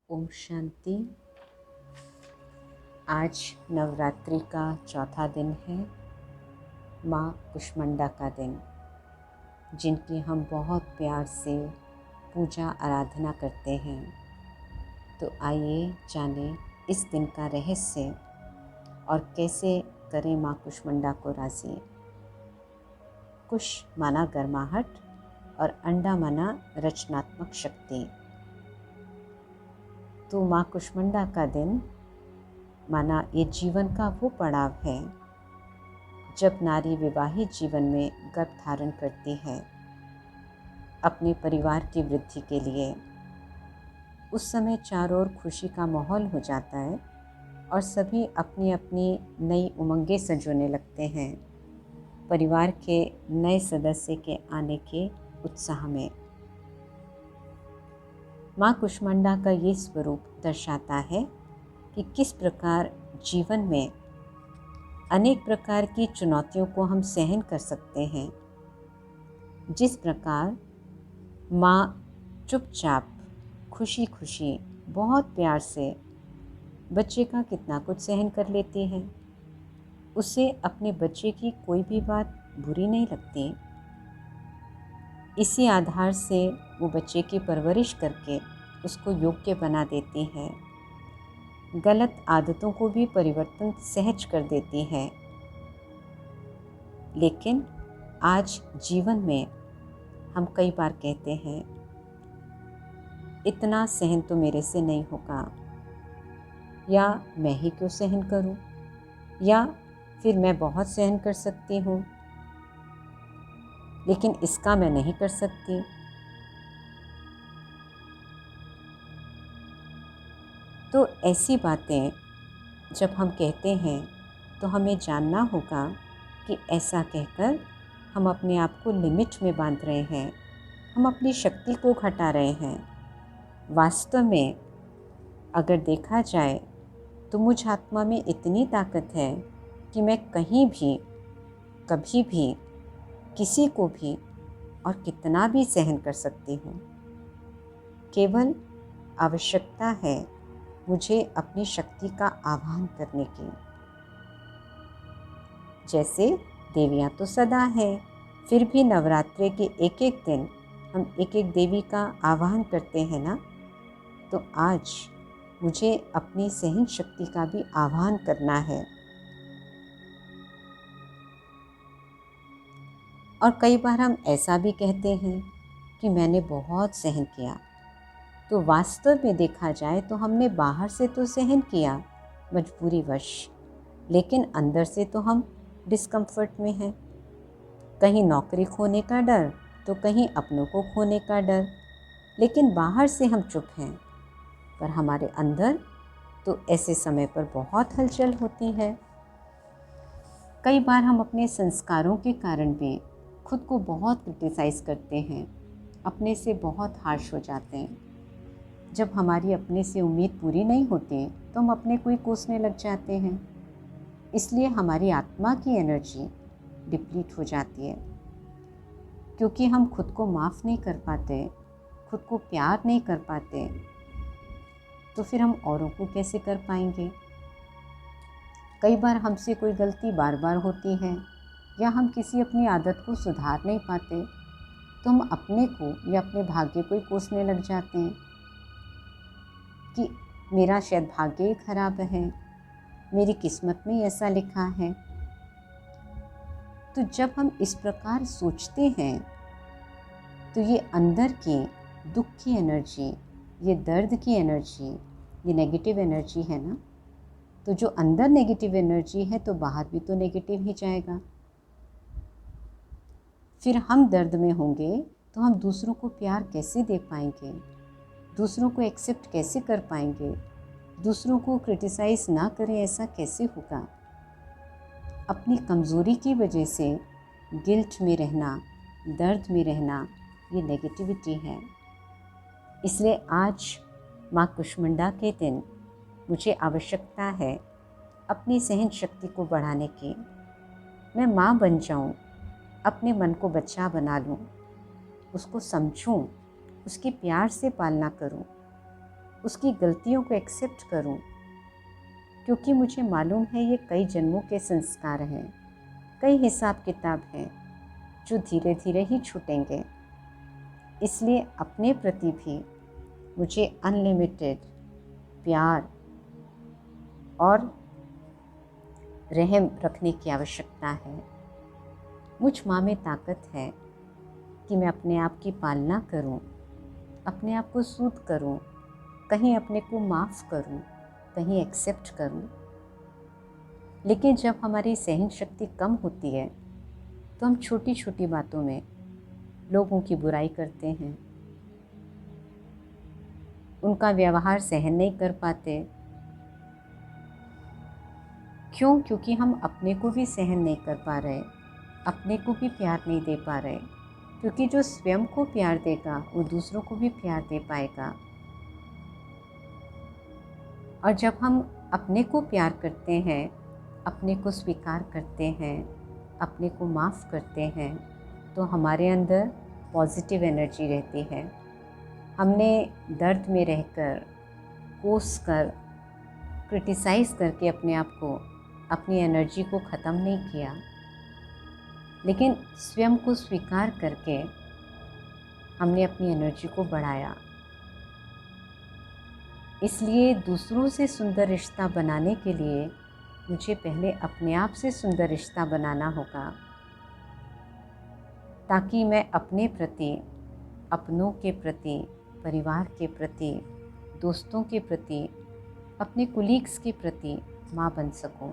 ओम शांति। आज नवरात्रि का चौथा दिन है, माँ कुष्मांडा का दिन, जिनकी हम बहुत प्यार से पूजा आराधना करते हैं। तो आइए जानें इस दिन का रहस्य और कैसे करें माँ कुष्मांडा को राज़ी। कुश माना गर्माहट और अंडा माना रचनात्मक शक्ति। तो माँ कुष्मांडा का दिन माना ये जीवन का वो पड़ाव है जब नारी विवाहित जीवन में गर्भ धारण करती है अपने परिवार की वृद्धि के लिए। उस समय चारों ओर खुशी का माहौल हो जाता है और सभी अपनी अपनी नई उमंगें संजोने लगते हैं परिवार के नए सदस्य के आने के उत्साह में। माँ कुष्मांडा का ये स्वरूप दर्शाता है कि किस प्रकार जीवन में अनेक प्रकार की चुनौतियों को हम सहन कर सकते हैं। जिस प्रकार माँ चुपचाप खुशी खुशी बहुत प्यार से बच्चे का कितना कुछ सहन कर लेती है, उसे अपने बच्चे की कोई भी बात बुरी नहीं लगती। इसी आधार से वो बच्चे की परवरिश करके उसको योग्य बना देती है, गलत आदतों को भी परिवर्तन सहज कर देती है। लेकिन आज जीवन में हम कई बार कहते हैं, इतना सहन तो मेरे से नहीं होगा, या मैं ही क्यों सहन करूं, या फिर मैं बहुत सहन कर सकती हूं लेकिन इसका मैं नहीं कर सकती। तो ऐसी बातें जब हम कहते हैं तो हमें जानना होगा कि ऐसा कहकर हम अपने आप को लिमिट में बांध रहे हैं, हम अपनी शक्ति को घटा रहे हैं। वास्तव में अगर देखा जाए तो मुझ आत्मा में इतनी ताकत है कि मैं कहीं भी कभी भी किसी को भी और कितना भी सहन कर सकती हूँ। केवल आवश्यकता है मुझे अपनी शक्ति का आह्वान करने की। जैसे देवियाँ तो सदा हैं, फिर भी नवरात्रि के एक एक दिन हम एक एक देवी का आह्वान करते हैं ना। तो आज मुझे अपनी सहन शक्ति का भी आह्वान करना है। और कई बार हम ऐसा भी कहते हैं कि मैंने बहुत सहन किया। तो वास्तव में देखा जाए तो हमने बाहर से तो सहन किया मजबूरीवश, लेकिन अंदर से तो हम डिस्कम्फर्ट में हैं। कहीं नौकरी खोने का डर, तो कहीं अपनों को खोने का डर। लेकिन बाहर से हम चुप हैं, पर हमारे अंदर तो ऐसे समय पर बहुत हलचल होती है। कई बार हम अपने संस्कारों के कारण भी खुद को बहुत क्रिटिसाइज़ करते हैं, अपने से बहुत हार्श हो जाते हैं। जब हमारी अपने से उम्मीद पूरी नहीं होती तो हम अपने को ही कोसने लग जाते हैं। इसलिए हमारी आत्मा की एनर्जी डिप्लीट हो जाती है, क्योंकि हम खुद को माफ़ नहीं कर पाते, खुद को प्यार नहीं कर पाते, तो फिर हम औरों को कैसे कर पाएंगे। कई बार हमसे कोई गलती बार बार होती है, या हम किसी अपनी आदत को सुधार नहीं पाते, तो हम अपने को या अपने भाग्य को ही कोसने लग जाते हैं कि मेरा शायद भाग्य ही खराब है, मेरी किस्मत में ऐसा लिखा है। तो जब हम इस प्रकार सोचते हैं तो ये अंदर की दुख की एनर्जी, ये दर्द की एनर्जी, ये नेगेटिव एनर्जी है ना। तो जो अंदर नेगेटिव एनर्जी है तो बाहर भी तो नेगेटिव ही जाएगा। फिर हम दर्द में होंगे तो हम दूसरों को प्यार कैसे दे पाएंगे, दूसरों को एक्सेप्ट कैसे कर पाएंगे, दूसरों को क्रिटिसाइज़ ना करें ऐसा कैसे होगा। अपनी कमज़ोरी की वजह से गिल्ट में रहना, दर्द में रहना, ये नेगेटिविटी है। इसलिए आज माँ कुष्मांडा के दिन मुझे आवश्यकता है अपनी सहन शक्ति को बढ़ाने की। मैं माँ बन जाऊँ, अपने मन को बच्चा बना लूँ, उसको समझूँ, उसकी प्यार से पालना करूँ, उसकी गलतियों को एक्सेप्ट करूं, क्योंकि मुझे मालूम है ये कई जन्मों के संस्कार हैं, कई हिसाब किताब हैं जो धीरे धीरे ही छूटेंगे। इसलिए अपने प्रति भी मुझे अनलिमिटेड प्यार और रहम रखने की आवश्यकता है। मुझ माँ में ताकत है कि मैं अपने आप की पालना करूं, अपने आप को सूद करूं, कहीं अपने को माफ़ करूं, कहीं एक्सेप्ट करूं। लेकिन जब हमारी सहन शक्ति कम होती है तो हम छोटी छोटी बातों में लोगों की बुराई करते हैं, उनका व्यवहार सहन नहीं कर पाते। क्यों? क्योंकि हम अपने को भी सहन नहीं कर पा रहे, अपने को भी प्यार नहीं दे पा रहे। क्योंकि जो स्वयं को प्यार देगा वो दूसरों को भी प्यार दे पाएगा। और जब हम अपने को प्यार करते हैं, अपने को स्वीकार करते हैं, अपने को माफ़ करते हैं, तो हमारे अंदर पॉजिटिव एनर्जी रहती है। हमने दर्द में रहकर, कोस कर, क्रिटिसाइज़ करके अपने आप को, अपनी एनर्जी को ख़त्म नहीं किया, लेकिन स्वयं को स्वीकार करके हमने अपनी एनर्जी को बढ़ाया। इसलिए दूसरों से सुंदर रिश्ता बनाने के लिए मुझे पहले अपने आप से सुंदर रिश्ता बनाना होगा, ताकि मैं अपने प्रति, अपनों के प्रति, परिवार के प्रति, दोस्तों के प्रति, अपने कुलीग्स के प्रति माँ बन सकूं।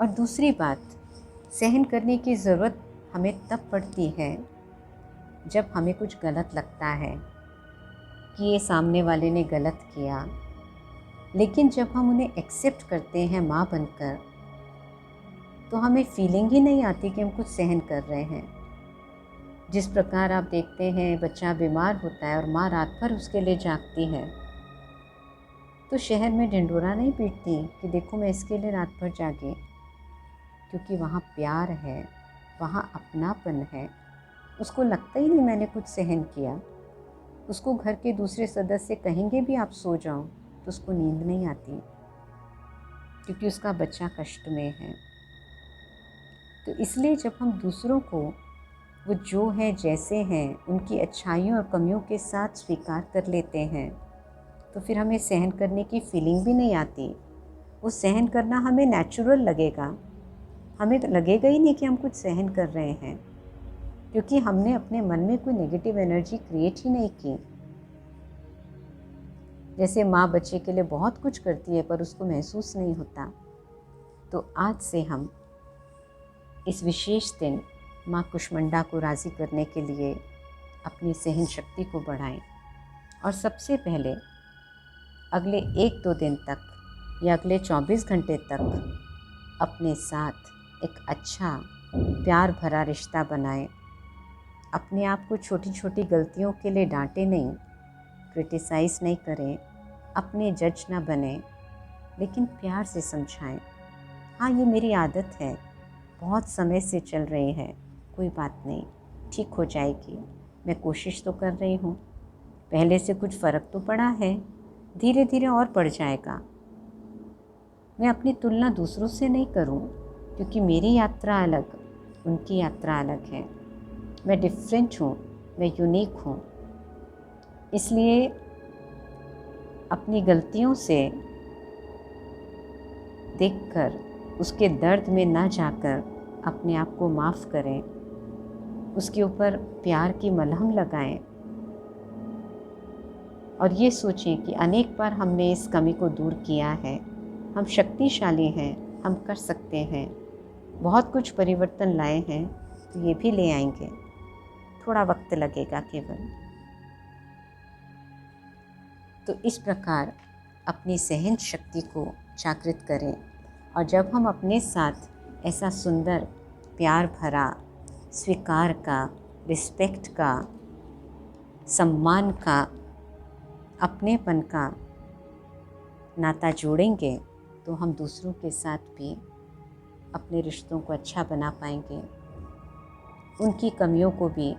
और दूसरी बात, सहन करने की ज़रूरत हमें तब पड़ती है जब हमें कुछ गलत लगता है कि ये सामने वाले ने गलत किया। लेकिन जब हम उन्हें एक्सेप्ट करते हैं माँ बनकर, तो हमें फीलिंग ही नहीं आती कि हम कुछ सहन कर रहे हैं। जिस प्रकार आप देखते हैं बच्चा बीमार होता है और माँ रात भर उसके लिए जागती है, तो शहर में ढिंढोरा नहीं पीटती कि देखो मैं इसके लिए रात भर जागी, क्योंकि वहाँ प्यार है, वहाँ अपनापन है। उसको लगता ही नहीं मैंने कुछ सहन किया। उसको घर के दूसरे सदस्य कहेंगे भी आप सो जाओ तो उसको नींद नहीं आती, क्योंकि उसका बच्चा कष्ट में है। तो इसलिए जब हम दूसरों को वो जो है जैसे हैं, उनकी अच्छाइयों और कमियों के साथ स्वीकार कर लेते हैं, तो फिर हमें सहन करने की फीलिंग भी नहीं आती। वो सहन करना हमें नेचुरल लगेगा। हमें तो लगेगा ही नहीं कि हम कुछ सहन कर रहे हैं, क्योंकि हमने अपने मन में कोई नेगेटिव एनर्जी क्रिएट ही नहीं की। जैसे माँ बच्चे के लिए बहुत कुछ करती है पर उसको महसूस नहीं होता। तो आज से हम इस विशेष दिन माँ कुष्मांडा को राज़ी करने के लिए अपनी सहन शक्ति को बढ़ाएं। और सबसे पहले अगले 1-2 दिन तक या अगले 24 घंटे तक अपने साथ एक अच्छा प्यार भरा रिश्ता बनाएं। अपने आप को छोटी छोटी गलतियों के लिए डांटे नहीं, क्रिटिसाइज़ नहीं करें, अपने जज ना बने, लेकिन प्यार से समझाएं। हाँ, ये मेरी आदत है, बहुत समय से चल रही है, कोई बात नहीं, ठीक हो जाएगी, मैं कोशिश तो कर रही हूँ, पहले से कुछ फ़र्क तो पड़ा है, धीरे धीरे और बढ़ जाएगा। मैं अपनी तुलना दूसरों से नहीं करूँ, क्योंकि मेरी यात्रा अलग, उनकी यात्रा अलग है। मैं डिफरेंट हूँ, मैं यूनिक हूँ। इसलिए अपनी गलतियों से देखकर उसके दर्द में ना जाकर अपने आप को माफ़ करें, उसके ऊपर प्यार की मलहम लगाएं और ये सोचें कि अनेक बार हमने इस कमी को दूर किया है। हम शक्तिशाली हैं, हम कर सकते हैं, बहुत कुछ परिवर्तन लाए हैं, तो ये भी ले आएंगे, थोड़ा वक्त लगेगा केवल। तो इस प्रकार अपनी सहन शक्ति को जागृत करें। और जब हम अपने साथ ऐसा सुंदर प्यार भरा, स्वीकार का, रिस्पेक्ट का, सम्मान का, अपनेपन का नाता जोड़ेंगे, तो हम दूसरों के साथ भी अपने रिश्तों को अच्छा बना पाएंगे, उनकी कमियों को भी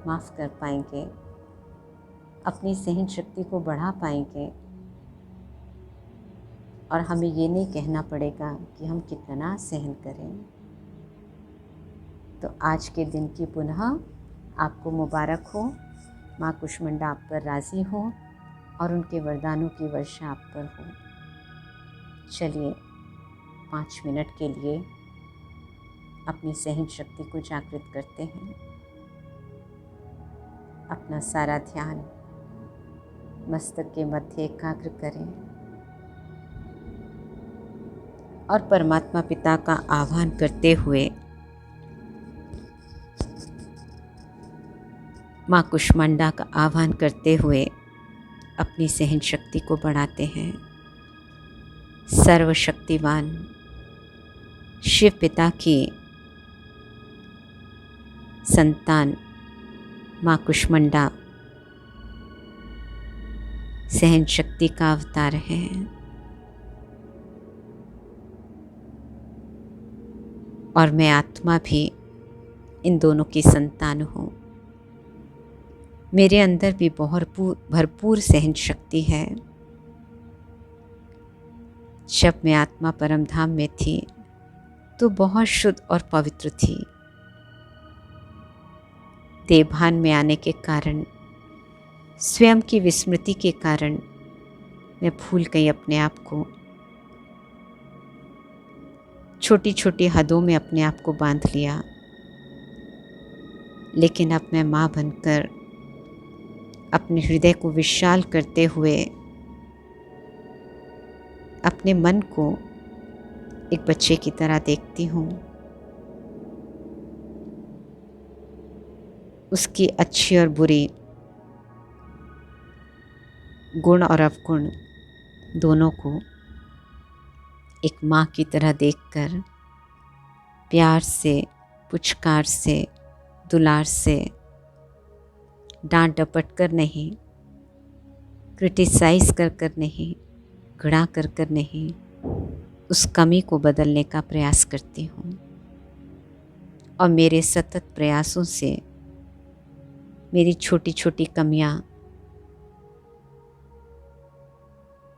माफ़ कर पाएंगे। अपनी सहन शक्ति को बढ़ा पाएंगे और हमें ये नहीं कहना पड़ेगा कि हम कितना सहन करें। तो आज के दिन की पुनः आपको मुबारक हो। माँ कुष्मांडा आप पर राज़ी हो और उनके वरदानों की वर्षा आप पर हो। चलिए 5 मिनट के लिए अपनी सहन शक्ति को जागृत करते हैं। अपना सारा ध्यान मस्तक के मध्य एकाग्र करें और परमात्मा पिता का आह्वान करते हुए माँ कुष्मांडा का आह्वान करते हुए अपनी सहन शक्ति को बढ़ाते हैं। सर्वशक्तिवान शिव पिता की संतान माँ कुष्मांडा सहन शक्ति का अवतार है। और मैं आत्मा भी इन दोनों की संतान हूँ। मेरे अंदर भी भरपूर सहन शक्ति है। जब मैं आत्मा परम धाम में थी तो बहुत शुद्ध और पवित्र थी। देवभान में आने के कारण, स्वयं की विस्मृति के कारण मैं भूल गई अपने आप को। छोटी छोटी हदों में अपने आप को बांध लिया। लेकिन अब मैं माँ बनकर अपने हृदय को विशाल करते हुए अपने मन को एक बच्चे की तरह देखती हूँ। उसकी अच्छी और बुरी, गुण और अवगुण दोनों को एक माँ की तरह देखकर प्यार से, पुचकार से, दुलार से, डांट डपट कर नहीं, क्रिटिसाइज कर कर नहीं, घृणा कर कर नहीं, उस कमी को बदलने का प्रयास करती हूँ। और मेरे सतत प्रयासों से मेरी छोटी छोटी कमियाँ,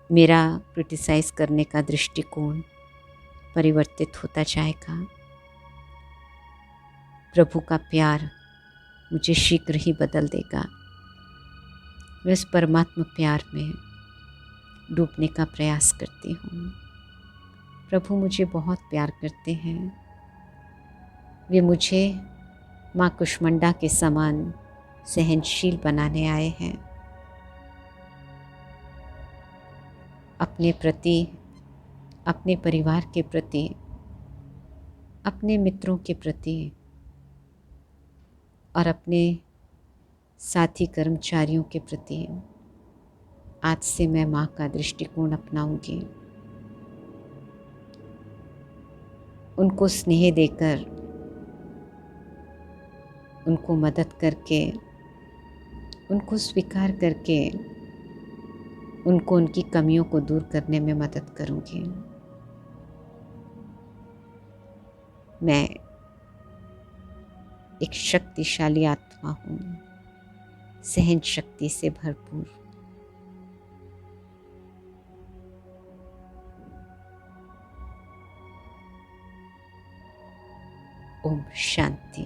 मेरा क्रिटिसाइज करने का दृष्टिकोण परिवर्तित होता जाएगा। प्रभु का प्यार मुझे शीघ्र ही बदल देगा। मैं उस परमात्मा प्यार में डूबने का प्रयास करती हूँ। प्रभु मुझे बहुत प्यार करते हैं। वे मुझे माँ कुष्मांडा के समान सहनशील बनाने आए हैं। अपने प्रति, अपने परिवार के प्रति, अपने मित्रों के प्रति और अपने साथी कर्मचारियों के प्रति आज से मैं माँ का दृष्टिकोण अपनाऊंगी। उनको स्नेह देकर, उनको मदद करके, उनको स्वीकार करके, उनको उनकी कमियों को दूर करने में मदद करूंगी। मैं एक शक्तिशाली आत्मा हूँ, सहन शक्ति से भरपूर। ओम शांति।